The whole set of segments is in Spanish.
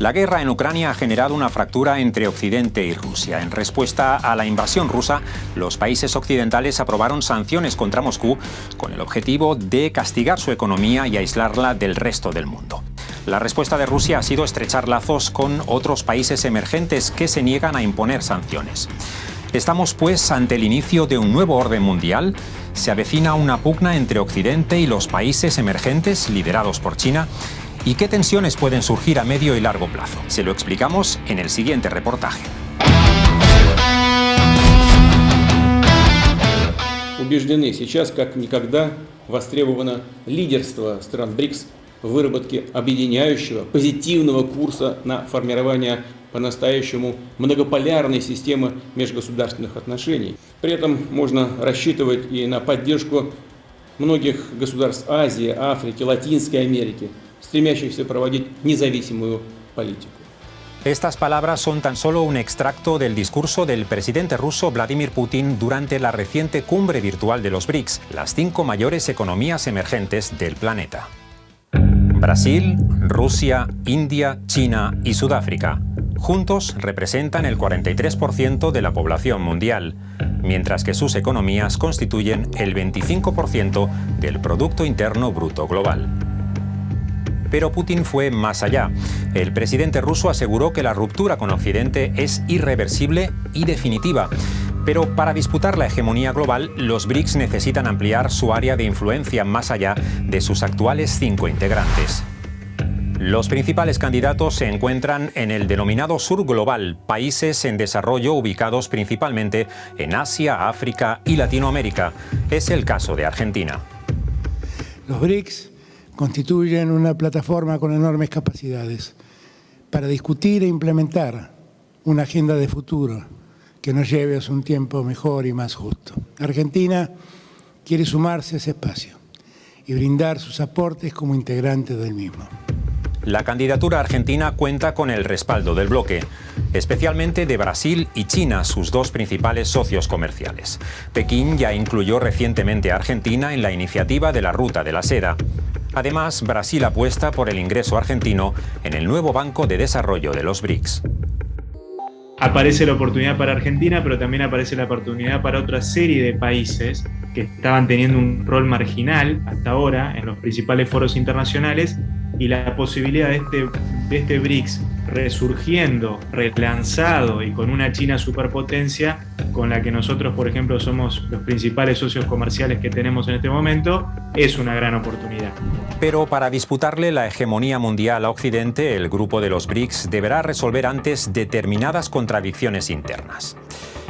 La guerra en Ucrania ha generado una fractura entre Occidente y Rusia. En respuesta a la invasión rusa, los países occidentales aprobaron sanciones contra Moscú con el objetivo de castigar su economía y aislarla del resto del mundo. La respuesta de Rusia ha sido estrechar lazos con otros países emergentes que se niegan a imponer sanciones. Estamos, pues, ante el inicio de un nuevo orden mundial. Se avecina una pugna entre Occidente y los países emergentes liderados por China. ¿Y qué tensiones pueden surgir a medio y largo plazo? Se lo explicamos en el siguiente reportaje. Убеждены, сейчас как никогда востребовано лидерство стран БРИКС в выработке объединяющего, позитивного курса на формирование по-настоящему многополярной системы межгосударственных отношений. При этом можно рассчитывать и на поддержку многих государств Азии, Африки, Латинской Америки, стремящихся проводить независимую политику. Estas palabras son tan solo un extracto del discurso del presidente ruso Vladimir Putin durante la reciente cumbre virtual de los BRICS, las 5 mayores economías emergentes del planeta. Brasil, Rusia, India, China y Sudáfrica. Juntos representan el 43% de la población mundial, mientras que sus economías constituyen el 25% del Producto Interno Bruto global. Pero Putin fue más allá. El presidente ruso aseguró que la ruptura con Occidente es irreversible y definitiva. Pero para disputar la hegemonía global, los BRICS necesitan ampliar su área de influencia más allá de sus actuales 5 integrantes. Los principales candidatos se encuentran en el denominado Sur Global, países en desarrollo ubicados principalmente en Asia, África y Latinoamérica. Es el caso de Argentina. Los BRICS constituyen una plataforma con enormes capacidades para discutir e implementar una agenda de futuro que nos lleve a un tiempo mejor y más justo. Argentina quiere sumarse a ese espacio y brindar sus aportes como integrante del mismo. La candidatura argentina cuenta con el respaldo del bloque, especialmente de Brasil y China, sus 2 principales socios comerciales. Pekín ya incluyó recientemente a Argentina en la iniciativa de la Ruta de la Seda. Además, Brasil apuesta por el ingreso argentino en el nuevo Banco de Desarrollo de los BRICS. Aparece la oportunidad para Argentina, pero también aparece la oportunidad para otra serie de países que estaban teniendo un rol marginal hasta ahora en los principales foros internacionales, y la posibilidad de este BRICS resurgiendo, relanzado y con una China superpotencia con la que nosotros, por ejemplo, somos los principales socios comerciales que tenemos en este momento, es una gran oportunidad. Pero para disputarle la hegemonía mundial a Occidente, el grupo de los BRICS deberá resolver antes determinadas contradicciones internas.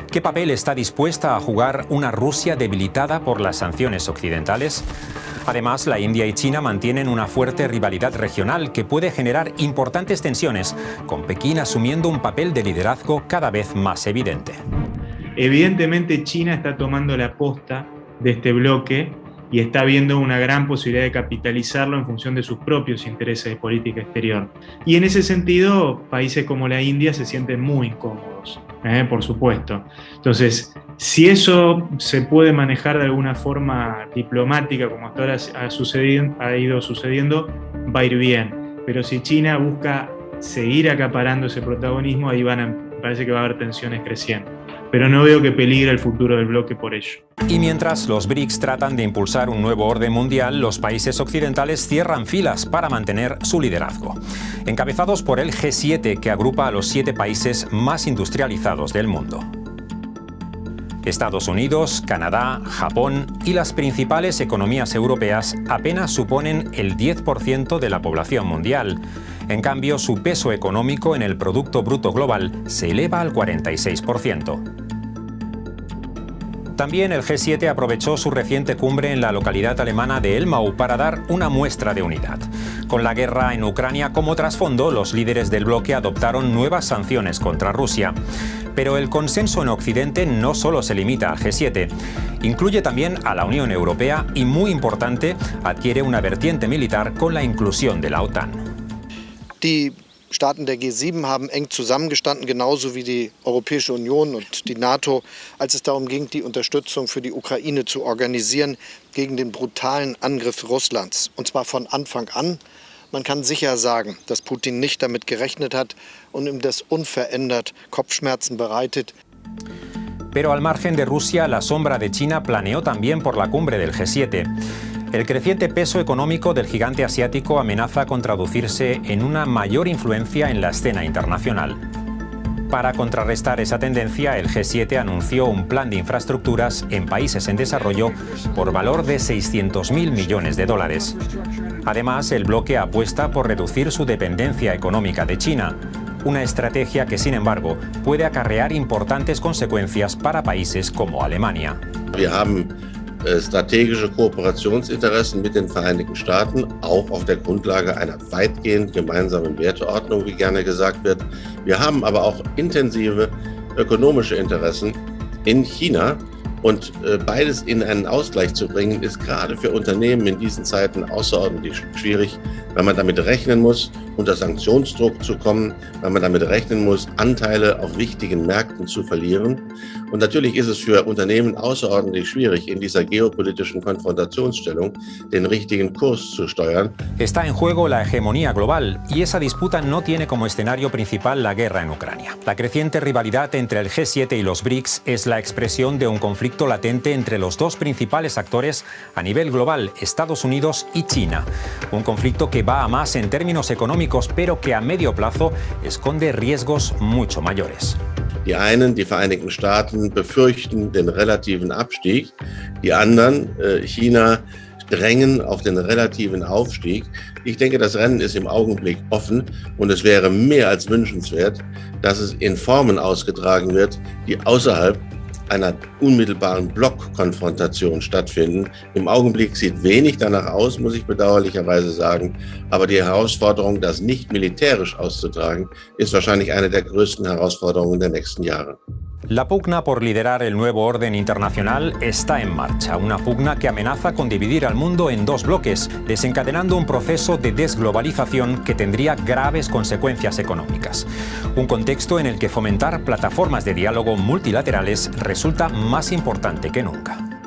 ¿Qué papel está dispuesta a jugar una Rusia debilitada por las sanciones occidentales? Además, la India y China mantienen una fuerte rivalidad regional que puede generar importantes tensiones, con Pekín asumiendo un papel de liderazgo cada vez más evidente. Evidentemente, China está tomando la posta de este bloque y está viendo una gran posibilidad de capitalizarlo en función de sus propios intereses de política exterior. Y en ese sentido, países como la India se sienten muy incómodos, por supuesto. Entonces, si eso se puede manejar de alguna forma diplomática, como hasta ahora ha ido sucediendo, va a ir bien. Pero si China busca seguir acaparando ese protagonismo, ahí parece que va a haber tensiones creciendo. Pero no veo que peligre el futuro del bloque por ello. Y mientras los BRICS tratan de impulsar un nuevo orden mundial, los países occidentales cierran filas para mantener su liderazgo. Encabezados por el G7, que agrupa a los 7 países más industrializados del mundo. Estados Unidos, Canadá, Japón y las principales economías europeas apenas suponen el 10% de la población mundial. En cambio, su peso económico en el Producto Bruto Global se eleva al 46%. También el G7 aprovechó su reciente cumbre en la localidad alemana de Elmau para dar una muestra de unidad. Con la guerra en Ucrania como trasfondo, los líderes del bloque adoptaron nuevas sanciones contra Rusia. Pero el consenso en Occidente no solo se limita al G7, incluye también a la Unión Europea y, muy importante, adquiere una vertiente militar con la inclusión de la OTAN. Die Staaten der G7 haben eng zusammengestanden, genauso wie die Europäische Union und die NATO, als es darum ging, die Unterstützung für die Ukraine zu organisieren gegen den brutalen Angriff Russlands. Und zwar von Anfang an, Man kann sicher sagen, dass Putin nicht damit gerechnet hat und ihm das unverändert Kopfschmerzen bereitet. Pero al margen de Rusia, la sombra de China planeó también por la cumbre del G7. El creciente peso económico del gigante asiático amenaza con traducirse en una mayor influencia en la escena internacional. Para contrarrestar esa tendencia, el G7 anunció un plan de infraestructuras en países en desarrollo por valor de 600.000 millones de dólares. Además, el bloque apuesta por reducir su dependencia económica de China, una estrategia que, sin embargo, puede acarrear importantes consecuencias para países como Alemania. Wir haben strategische Kooperationsinteressen mit den Vereinigten Staaten, auch auf der Grundlage einer weitgehend gemeinsamen Werteordnung, wie gerne gesagt wird. Wir haben aber auch intensive ökonomische Interessen in China. Und beides in einen Ausgleich zu bringen, ist gerade für Unternehmen in diesen Zeiten außerordentlich schwierig, weil man damit rechnen muss, unter Sanktionsdruck zu kommen, weil man damit rechnen muss, Anteile auf wichtigen Märkten zu verlieren. Und natürlich ist es für Unternehmen außerordentlich schwierig, in dieser geopolitischen Konfrontationsstellung den richtigen Kurs zu steuern. Está en juego la hegemonía global y esa disputa no tiene como escenario principal la guerra en Ucrania. La creciente rivalidad entre el G7 y los BRICS es la expresión de un conflicto latente entre los dos principales actores a nivel global, Estados Unidos y China. Un conflicto que va a más en términos económicos, pero que a medio plazo esconde riesgos mucho mayores. Die einen, die Vereinigten Staaten, befürchten den relativen Abstieg. Die anderen, China, drängen auf den relativen Aufstieg. Ich denke, das Rennen ist im Augenblick offen und es wäre mehr als wünschenswert, dass es in Formen ausgetragen wird, die außerhalb einer unmittelbaren Blockkonfrontation stattfinden. Im Augenblick sieht wenig danach aus, muss ich bedauerlicherweise sagen. Aber die Herausforderung, das nicht militärisch auszutragen, ist wahrscheinlich eine der größten Herausforderungen der nächsten Jahre. La pugna por liderar el nuevo orden internacional está en marcha, una pugna que amenaza con dividir al mundo en dos bloques, desencadenando un proceso de desglobalización que tendría graves consecuencias económicas. Un contexto en el que fomentar plataformas de diálogo multilaterales resulta más importante que nunca.